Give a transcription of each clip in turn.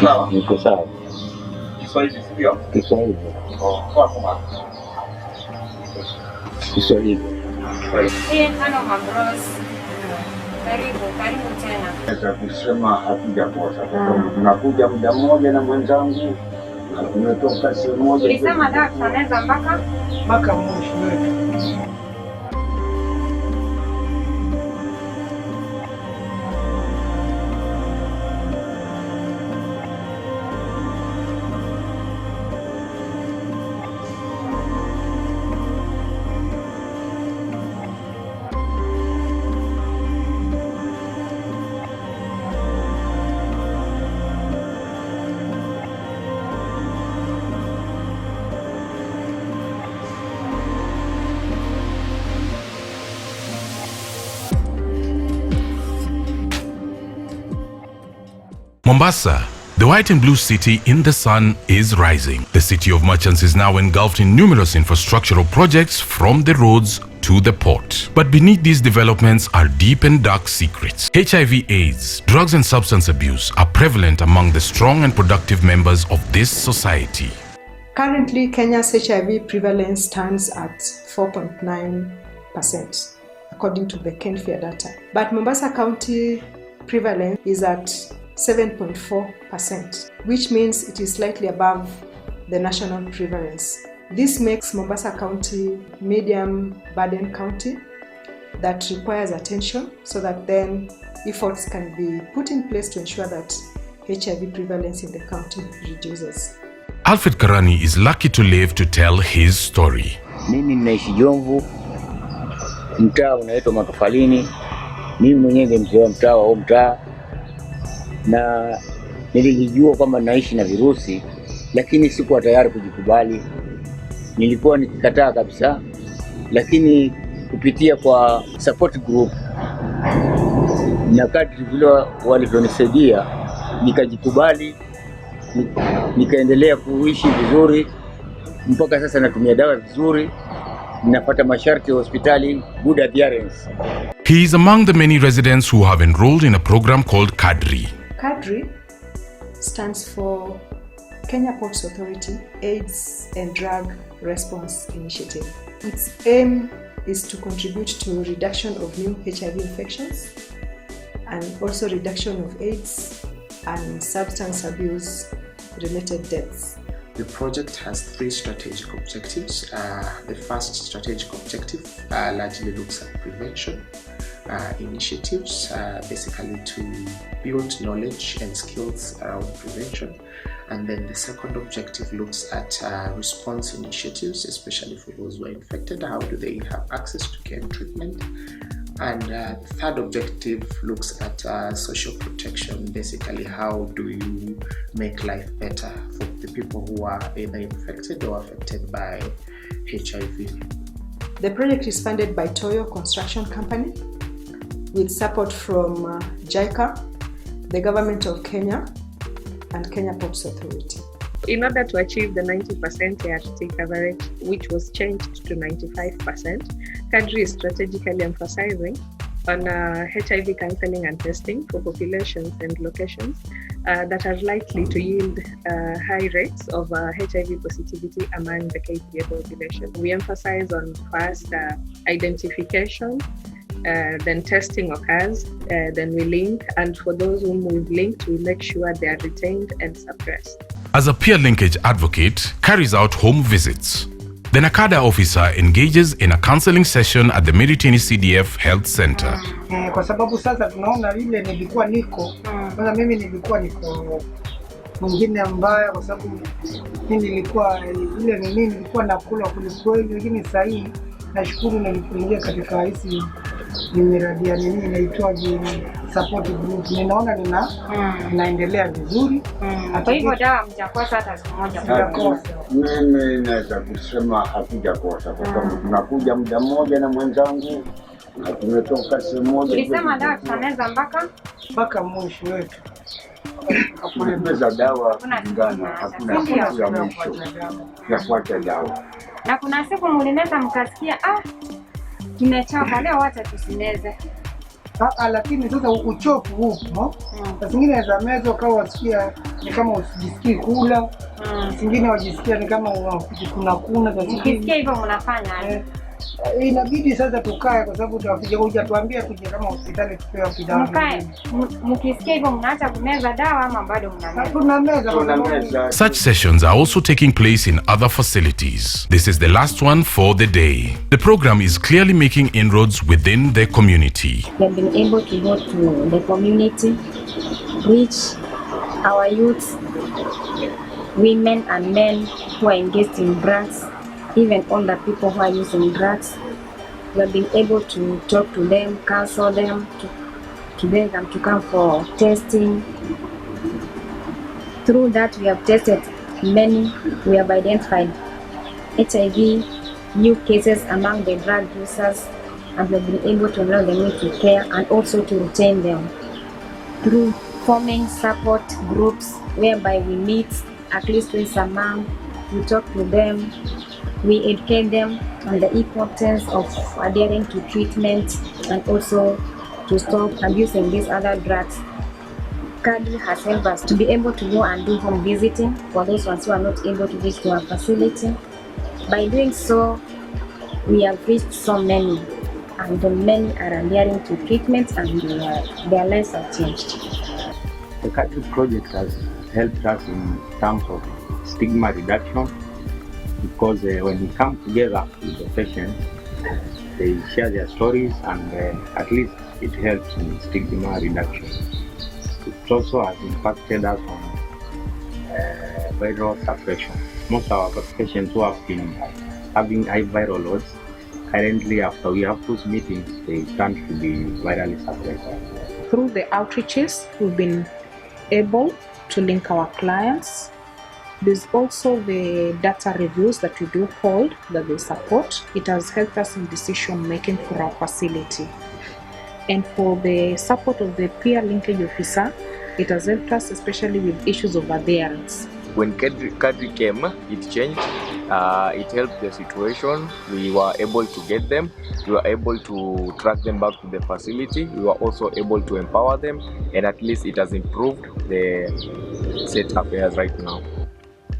Sawa. Niko sawa. Kiswahili sio? Kiswahili. Kwa kama. Kiswahili. Hello mabros. Karibu tena. Nataka kusema hatujakosa kwa sababu tunakuja muda mmoja na mwenzangu na tumetoka sehemu moja. Ulisema dawa tunaweza mpaka mwisho wetu. Mombasa, the white and blue city in the sun, is rising. The city of merchants is now engulfed in numerous infrastructural projects from the roads to the port. But beneath these developments are deep and dark secrets. HIV/AIDS, drugs and substance abuse are prevalent among the strong and productive members of this society. Currently, Kenya's HIV prevalence stands at 4.9%, according to the KenFIA data. But Mombasa County prevalence is at 7.4%, which means it is slightly above the national prevalence. This makes Mombasa County medium burden county that requires attention so that then efforts can be put in place to ensure that HIV prevalence in the county reduces. Alfred Karani is lucky to live to tell his story. Mimi ninaishi Jomvu, mtaa unaitwa Matofalini. Mimi mwenyewe mzee wa mtaa wa mtaa, na nilijua kwamba naishi na virusi, lakini sikuwa tayari kujikubali. Nilikuwa nikikataa kabisa, lakini kupitia kwa support group na kadri vile walivyonisaidia nikajikubali, nikaendelea kuishi vizuri mpaka sasa. Natumia dawa vizuri, ninapata masharti ya hospitali, good adherence. He is among the many residents who have enrolled in a program called KADRI. KADRI stands for Kenya Ports Authority AIDS and Drug Response Initiative. Its aim is to contribute to reduction of new HIV infections and also reduction of AIDS and substance abuse related deaths. The project has 3 strategic objectives. The first strategic objective largely looks at prevention initiatives, basically to build knowledge and skills around prevention. And then the second objective looks at response initiatives, especially for those who are infected. How do they have access to care and treatment? And the third objective looks at social protection. Basically, how do you make life better for the people who are either infected or affected by HIV? The project is funded by Toyo construction company with support from JICA, the government of Kenya, and Kenya Ports Authority. In order to achieve the 90% ART coverage, which was changed to 95%, KADRI is strategically emphasizing on HIV counseling and testing for populations and locations that are likely to yield high rates of HIV positivity among the KPA population. We emphasize on first identification, then testing occurs, then we link, and for those whom we've linked, we make sure they are retained and suppressed. As a peer linkage advocate, carries out home visits. The NACADA officer engages in a counseling session at the Miritini CDF Health Center. Kwa sababu sasa tunaona ile nilikuwa niko, kwanza mimi nilikuwa niko mwingine mbaya kwa sababu mimi nilikuwa ile nilikuwa nakula kulikweli, lakini sasa hii nashukuru nilipoingia katika hizi miradi ya inaitwa support group. Ninaona ninaendelea vizuri. Kwa hivyo dawa mtakosa hata siku moja. Mimi naweza kusema hatujakosa kwa sababu tunakuja muda mmoja na mwenzangu na tumetoka sehemu moja. Ulisema dawa tunaweza mpaka mwisho wetu. Hakuna dawa ngana, hakuna siku ya mwisho ya kuacha dawa. Na kuna siku mlineza mkasikia tumechoka leo, wacha tusimeze. Lakini sasa uchofu huko na zingine za mezo kama wasikia ni kama usijisikii kula, zingine wajisikia ni kama kuna Ukisikia hivyo mnafanya inabidi sasa tukae, kwa sababu hujatuambia tuje kama hospitali tupewe dawa. Mkae. Mkisikia hivyo mnaacha kumeza dawa ama bado mnameza? Tunameza. Such sessions are also taking place in other facilities. This is the last one for the day. The program is clearly making inroads within the community. We have been able to go to the community, reach our youth, women and men who are engaged in drugs, even older people who are using drugs. We have been able to talk to them, counsel them, to beg them to come for testing. Through that, we have tested many. We have identified HIV, new cases among the drug users, and we have been able to allow them into care and also to retain them through forming support groups whereby we meet at least once a month. We talk to them, we educate them on the importance of adhering to treatment and also to stop abusing these other drugs. KADRI has helped us to be able to go and do home visiting for those ones who are not able to reach to our facility. By doing so, we have reached so many, and many are adhering to treatment and their lives have changed. The KADRI Project has helped us in terms of stigma reduction, because when we come together with the patients, they share their stories, and at least it helps in stigma reduction. It also has impacted us on viral suppression. Most of our patients who have been having high viral loads, currently after we have those meetings, they tend to be virally suppressed. Through the outreaches, we've been able to link our clients. There's also the data reviews that we do hold that they support. It has helped us in decision making for our facility. And for the support of the peer linkage officer, it has helped us especially with issues of adherence. When KADRI came, it changed. It helped the situation. We were able to get them. We were able to track them back to the facility. We were also able to empower them, and at least it has improved the setup as right now.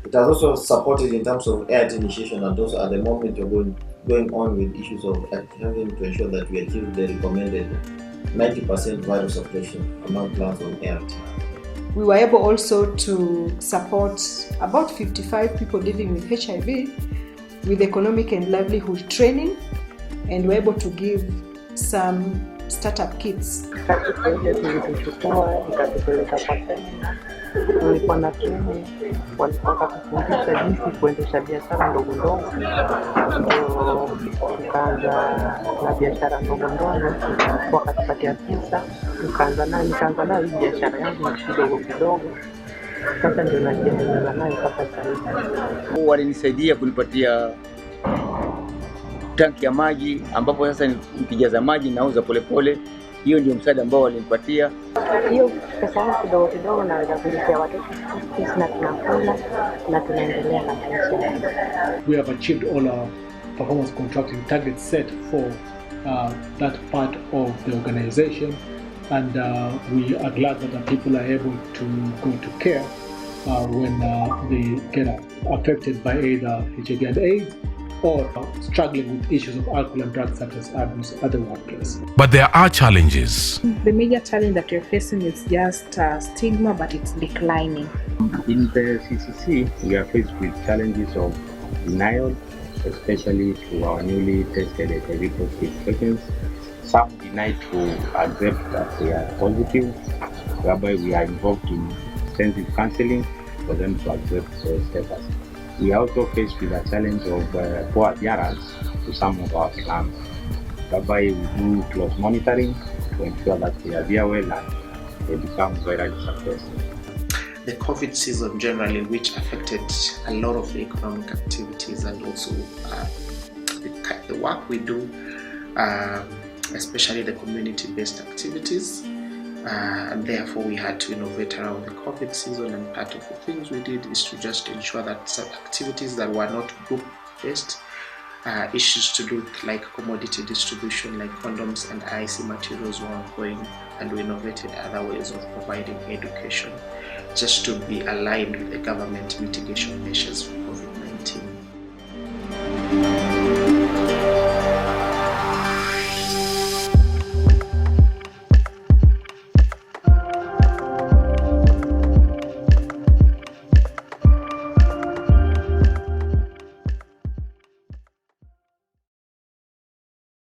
It has also supported in terms of ART initiation, and also at the moment you're going on with issues of having to ensure that we achieve the recommended 90% viral suppression among plants on ART. We were able also to support about 55 people living with HIV with economic and livelihood training, and were able to give some startup kits. Tulikuwa na training, walipata kufundisha jinsi kuendesha biashara ndogo ndogo. Tukaanza na biashara ndogo ndogo, wakatupatia pesa, nikaanza nayo hii biashara yangu kidogo kidogo. Sasa ndio najiendeleza nayo mpaka sasa. Walinisaidia kunipatia tanki ya maji, ambapo sasa nikijaza maji nauza polepole. Hiyo ndio msaada ambao walinipatia. Hiyo pesa yangu kidogo kidogo naweza kulipia watoto sisi na tunakula na tunaendelea na maisha. We have achieved all our performance contracting targets set for that part of the organization, and we are glad that the people are able to go to care when they get affected by either HIV and AIDS or struggling with issues of alcohol and drugs such as abuse at the workplace. But there are challenges. The major challenge that we're facing is just stigma, but it's declining. In the CCC, we are faced with challenges of denial, especially to our newly tested HIV-positive patients. Some deny to accept that they are positive, whereby we are involved in extensive counseling for them to accept their status. We are also faced with a challenge of poor adherence to some of our plans, whereby we do close monitoring to ensure that they adhere well and they become virally suppressed. The COVID season generally, which affected a lot of the economic activities and also the work we do, especially the community-based activities. And therefore we had to innovate around the COVID season, and part of the things we did is to just ensure that some activities that were not group-based issues to do like commodity distribution like condoms and IC materials were ongoing, and we innovated other ways of providing education just to be aligned with the government mitigation measures for COVID-19.